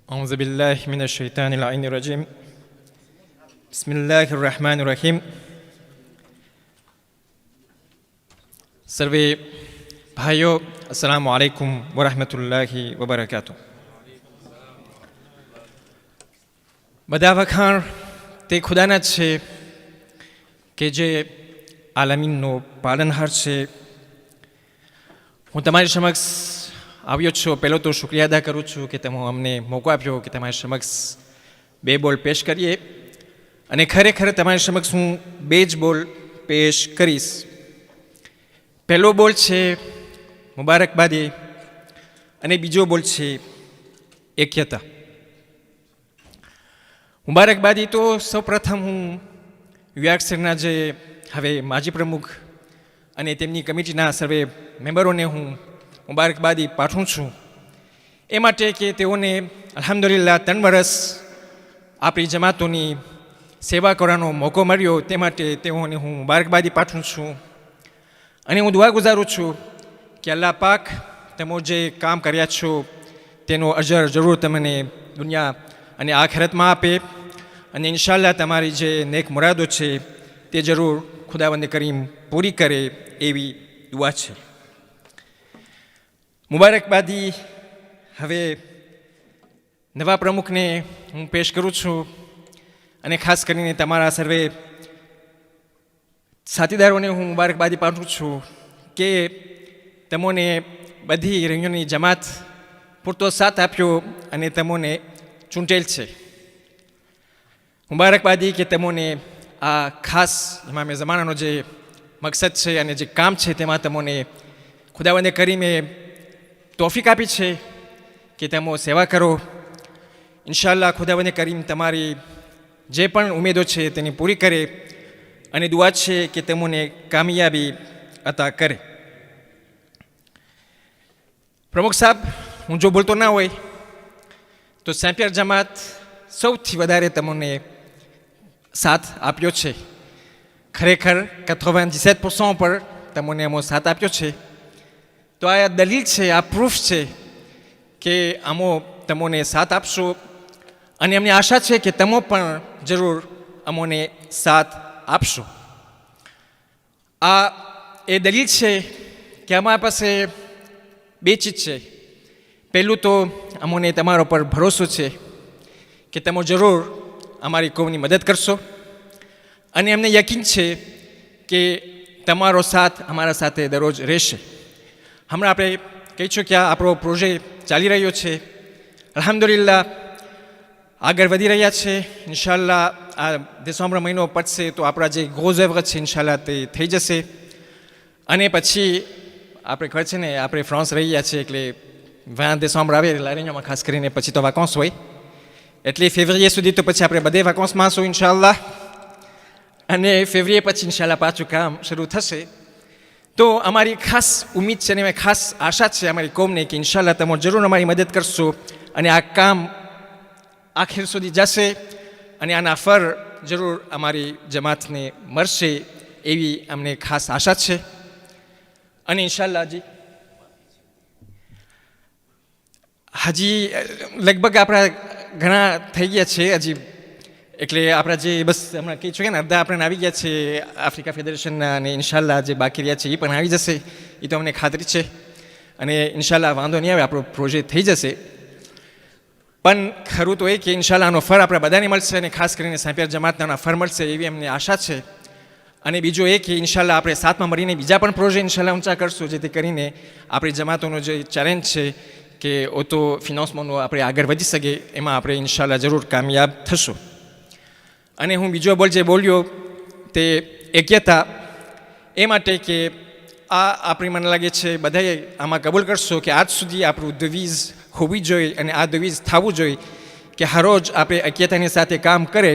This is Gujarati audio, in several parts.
أعوذ بالله من الشيطان اللعين الرجيم بسم الله الرحمن الرحيم સર્વે ભાઈઓ અસ્સલામુ અલૈકુમ વરહમતુલ્લાહિ વબરકાતુ. બધા વખાણ તે ખુદાના જ છે કે જે આલમીનનો પાલનહાર છે. હું તમારી સમક્ષ આવ્યો છું. પહેલો તો શુક્રિયા અદા કરું છું કે તમે અમને મોકો આપ્યો કે તમારી સમક્ષ બે બોલ પેશ કરીએ, અને ખરેખર તમારી સમક્ષ હું બે જ બોલ પેશ કરીશ. પહેલો બોલ છે મુબારકબાદી અને બીજો બોલ છે એક્યતા. મુબારકબાદી તો સૌપ્રથમ હું યુએક્સના જે હવે માજી પ્રમુખ અને તેમની કમિટીના સર્વે મેમ્બરોને હું મુબારકબાદી પાઠવું છું એ માટે કે તેઓને અલ્હમ્દુલિલ્લાહ 3 વર્ષ આપણી જમાતોની સેવા કરવાનો મોકો મળ્યો. તે માટે તેઓને હું મુબારકબાદી પાઠવું છું અને હું દુઆ ગુજારું છું કે અલ્લાહ પાક તમે જે કામ કર્યા છો તેનો અજર જરૂર તમને દુનિયા અને આખિરતમાં આપે, અને ઇન્શાઅલ્લાહ તમારી જે નેક મુરાદો છે તે જરૂર ખુદાવંદ કરીમ પૂરી કરે એવી દુઆ છે. મુબારકબાદી હવે નવા પ્રમુખને હું પેશ કરું છું, અને ખાસ કરીને તમારા સર્વે સાથીદારોને હું મુબારકબાદી પાઠવું છું કે તમોને બધી રંગોની જમાત પૂરતો સાથ આપ્યો અને તમોને ચૂંટેલ છે. મુબારકબાદી કે તમોને આ ખાસ ઇમામે ઝમાનાનો જે મકસદ છે અને જે કામ છે તેમાં તમોને ખુદાવંદે કરીમે તોફીક આપી છે કે તમે સેવા કરો. ઇન્શાઅલ્લાહ ખુદાવંદે કરીમ તમારી જે પણ ઉમેદો છે તેની પૂરી કરે, અને દુઆ છે કે તેમને કામયાબી અતા કરે. પ્રમુખ સાહેબ, હું જો બોલતો ના હોય તો સેમ્પિયર જમાત સૌથી વધારે તમને સાથ આપ્યો છે. ખરેખર 97% પર તમને એમો સાથ આપ્યો છે. તો આ દલીલ છે, આ પ્રૂફ છે કે અમો તમને સાથ આપશો, અને અમને આશા છે કે તમે પણ જરૂર અમોને સાથ આપશો. આ એ દલીલ છે કે અમારા પાસે બે ચીજ છે. પહેલું તો અમોને તમારા પર ભરોસો છે કે તમે જરૂર અમારી કોમની મદદ કરશો, અને અમને યકીન છે કે તમારો સાથ અમારા સાથે દરરોજ રહેશે. હમણાં આપણે કહીશું કે આ આપણો પ્રોજેક્ટ ચાલી રહ્યો છે, અલ્હમ્દુલિલ્લાહ આગળ વધી રહ્યા છે. ઇન્શાઅલ્લાહ આ ડિસેમ્બર મહિનો પતશે તો આપણા જે ગોઝેવર છે ઇન્શાઅલ્લાહ તે થઈ જશે, અને પછી આપણે ખબર છે ને આપણે ફ્રાન્સ રહી ગયા છે એટલે 20 ડિસેમ્બર આવે લારીኛમાં ખાસ કરીને પછી તો વાકોન્સ હોય, એટલે ફેબ્રુઆરી સુધી તો પછી આપણે બધે વાકોન્સમાં હશું ઇન્શાઅલ્લાહ, અને ફેબ્રુઆરી પછી ઇન્શાઅલ્લાહ પાછું કામ શરૂ થશે. તો અમારી ખાસ ઉમ્મીદ છે અને ખાસ આશા છે અમારી કોમને કે ઇન્શાઅલ્લાહ તમે જરૂર અમારી મદદ કરશો, અને આ કામ આખિર સુધી જશે, અને આના ફર જરૂર અમારી જમાતને મળશે એવી અમને ખાસ આશા છે. અને ઇન્શાઅલ્લાહ હજી લગભગ આપણા ઘણા થઈ ગયા છે હજી, એટલે આપણા જે બસ હમણાં કહી છે ને અડધા આપણે આવી ગયા છે આફ્રિકા ફેડરેશનના, અને ઇન્શાઅલ્લાહ જે બાકી રહ્યા છે એ પણ આવી જશે, એ તો અમને ખાતરી છે, અને ઇન્શાઅલ્લાહ વાંધો નહીં આવે, આપણો પ્રોજેક્ટ થઈ જશે. પણ ખરું તો એ કે ઇન્શાઅલ્લાહ આનો ફર આપણે બધાને મળશે, અને ખાસ કરીને સેમ્પિયર જમાતના ફર મળશે એવી અમને આશા છે. અને બીજું એ કે ઇન્શાઅલ્લાહ આપણે સાથમાં મળીને બીજા પણ પ્રોજેક્ટ ઇન્શાઅલ્લાહ ઊંચા કરશું, જેથી કરીને આપણી જમાતોનો જે ચેલેન્જ છે કે ઓટો ફિનાન્સમાંનો આપણે આગળ વધી શકે એમાં આપણે ઇન્શાઅલ્લાહ જરૂર કામયાબ થશું. અને હું બીજો બોલ જે બોલ્યો તે એક્યતા, એ માટે કે આ આપણી મને લાગે છે બધાએ આમાં કબૂલ કરશો કે આજ સુધી આપણું દવીઝ હોવી જોઈએ, અને આ દવીઝ થવું જોઈએ કે હરરોજ આપણે એક્યતાની સાથે કામ કરે.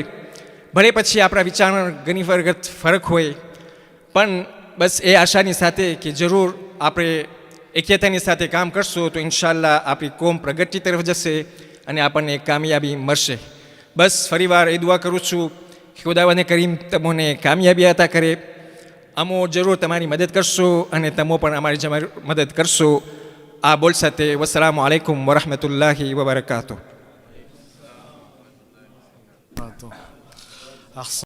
ભલે પછી આપણા વિચારમાં ઘણી વખત ફરક હોય, પણ બસ એ આશાની સાથે કે જરૂર આપણે એક્યતાની સાથે કામ કરશો તો ઇન્શાઅલ્લાહ આપણી કોમ પ્રગતિ તરફ જશે અને આપણને કામયાબી મળશે. બસ ફરીવાર એ દુઆ કરું છું કે ખુદાવંદ કરીમ તમને કામયાબી અતા કરે. અમો જરૂર તમારી મદદ કરશો, અને તમો પણ અમારી મદદ કરશો. આ બોલ સાથે વસ્સલામુ અલૈકુમ વરહમતુલ્લાહિ વબરકાતુહ. وبركاته. أحسن.